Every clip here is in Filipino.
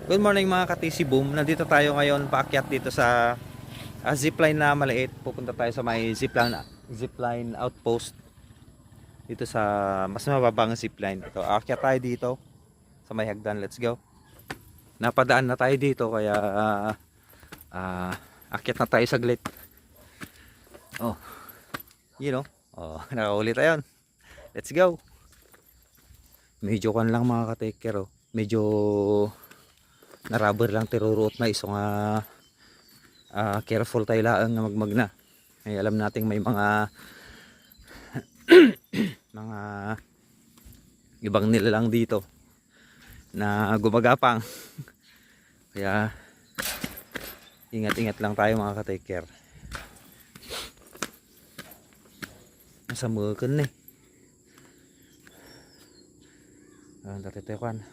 Good morning mga ka-TC Boom. Nandito tayo ngayon paakyat dito sa zipline na maliit. Pupunta tayo sa may zipline outpost dito sa mas mababang zipline. Ito, aakyat tayo dito sa may hagdan. Let's go. Napadaan na tayo dito kaya akyat na tayo saglit. Oh, Oh, nakahuli tayo. Let's go. Medyo kan lang mga ka-taker, oh. Medyo na rubber lang tiruruot na iso nga careful tayo lang nga magmag na. Ay alam nating may mga mga ibang nilalang dito na gumagapang. Kaya ingat-ingat lang tayo mga ka-taker. Nasa mukan eh. Dati tayo kan.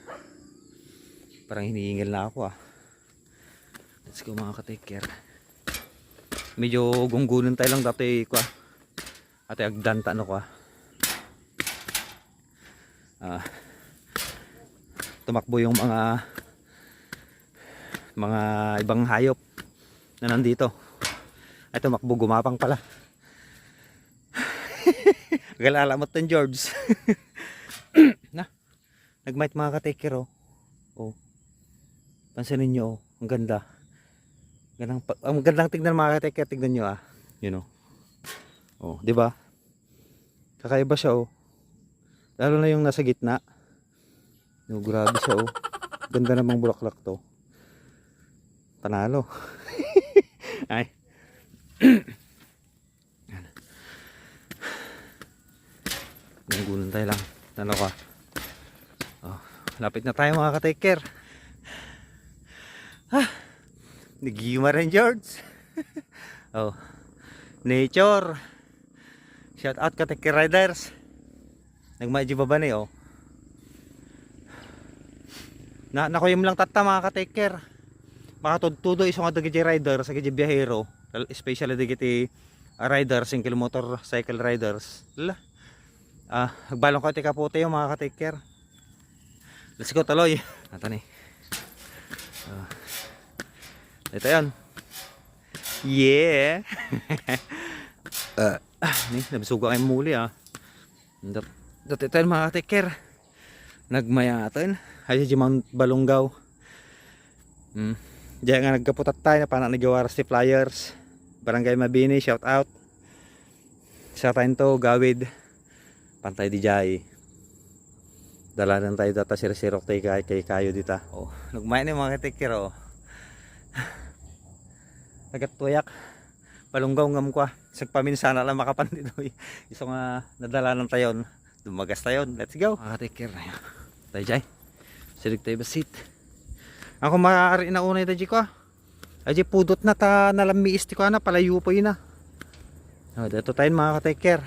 Parang hinihingal na ako ah. Let's go mga ka-taker. Medyo gunggunan tayo lang dati ko ah. Ate agdanta ano ko ah. Tumakbo yung mga ibang hayop na nandito. Ay tumakbo, gumapang pala. Galalamot ng George. Na, nagmight mga ka-taker oh. Oh. Pansinin nyo, oh, ang ganda. Ang gandang tignan mga ka-taker, tignan nyo ah. You know. Oh, di ba? Kakaiba siya oh. Lalo na yung nasa gitna. No, grabe siya oh. Ganda namang bulaklak to. Panalo. Ay. Nanggulan tayo lang. Ano ka? Oh, lapit na tayo mga ka-taker. Nagigima rin George. Oh, nature. Shout out ka-taker riders. Nagmadyo ba ni oh. Nakoyim lang tata mga ka-taker. Makatudtudo isong adagiti rider sa giti biyahero, especially digiti riders, single motor cycle riders. Nagbalong ko tika po tayo mga ka-taker. Let's go taloy. Ito ni. Ito yan. Yeah. Nabisuga kayong muli ah. Dati tayo mga ka-taker. Nagmayatan. Ay si Mount Balungaw. Diyan nga nagkaputat tayo na paano nagawaras si flyers. Barangay Mabini, shout out. Sa tayo to, Gawid. Pantay di jay. Dalanan tayo data sirok tayo kay kayo dita. Oh, nagmayan yung mga ka-taker oh. Nagattuyak. Balunggaw ngam ko. Sagpaminsana lang makapandid oy. Iso nga nadalanan tayo. Dumagas tayo. Let's go. Mga ka-taker na yun. Tayo jay. Sirig tayo basit. Ako maaari na unay tayo ko. Ay pudot na ta nalamiis ti ko na palayo po yun na. Oh, dito tayo mga ka-taker.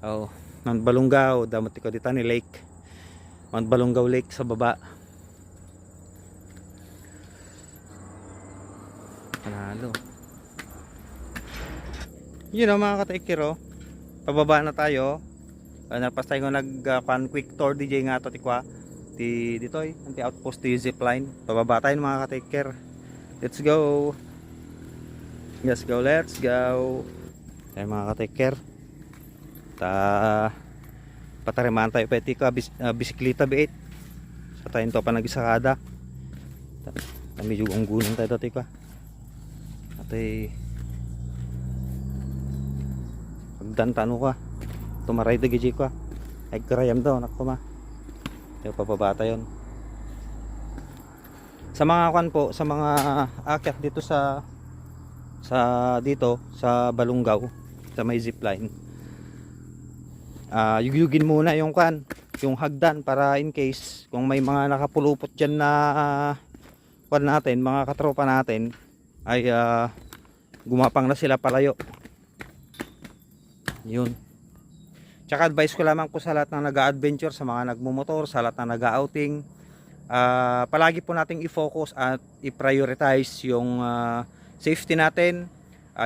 Oh, Mount Balungaw, damot ko dito ni lake. Mount Balungaw Lake sa baba. Panalo. Yun know, mga ka-taker oh. Pababa na tayo. Napas tayo quick tour DJ nga to tikwa. Dito ay anti outpost di zipline. Pababa tayo mga ka-taker. Let's go. Let's go, let's go. Tayo mga ka-taker. Patarimaan tayo pwede ka bisikleta biit. Sa tayo to pa nagisakada. Medyo unggunan tayo dati ka. Ate pagdantano ka. Tumaray dagi ka. Ay karayam daw nakko ma. Tayo pababa yon. Sa mga kan po, sa mga akyat dito sa dito sa Balungaw, sa may zipline. Yugyugin muna yung kan, yung hagdan para in case kung may mga nakapulupot diyan na kan natin, mga katropa natin ay gumapang na sila palayo. Yun. Tsaka advice ko lamang po sa lahat ng nag-a-adventure, sa mga nagmumotor, sa lahat ng nag-a-outing, palagi po nating i-focus at i-prioritize yung safety natin.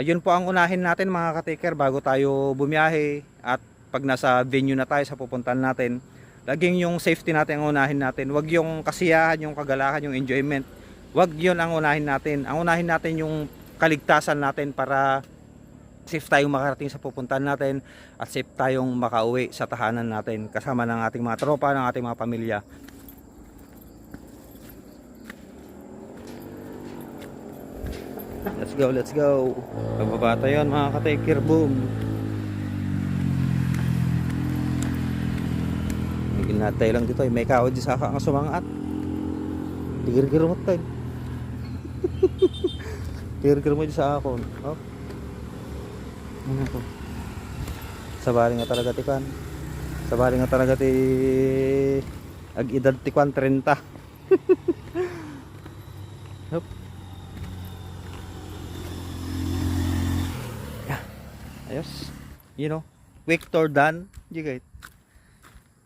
Yun po ang unahin natin mga ka-taker bago tayo bumiyahe, at pag nasa venue na tayo sa pupuntahan natin, Laging yung safety natin ang unahin natin. Wag yung kasiyahan, yung kagalakan, yung enjoyment. Wag yun ang unahin natin. Ang unahin natin yung kaligtasan natin para safe tayong makarating sa pupuntahan natin at safe tayong makauwi sa tahanan natin kasama ng ating mga tropa, ng ating mga pamilya. Let's go, let's go. Pababa tayo mga ka-taker, boom. Ginatay lang dito, may kaod di saka ang sumangat. Tigir-gir mo tayo. Tigir-gir mo di sa akon. Oh. Ano to? Sabali nga talaga ti kan. Sabali nga talaga ti ag edad ti kwan 30. Hop. Ayos. You know, quick tour done. Jigay.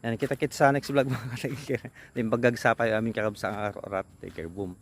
Yan, kita-kits sa next vlog mga ka-taker. Yung paggagsapay aming kakabsang arat. Take care, boom.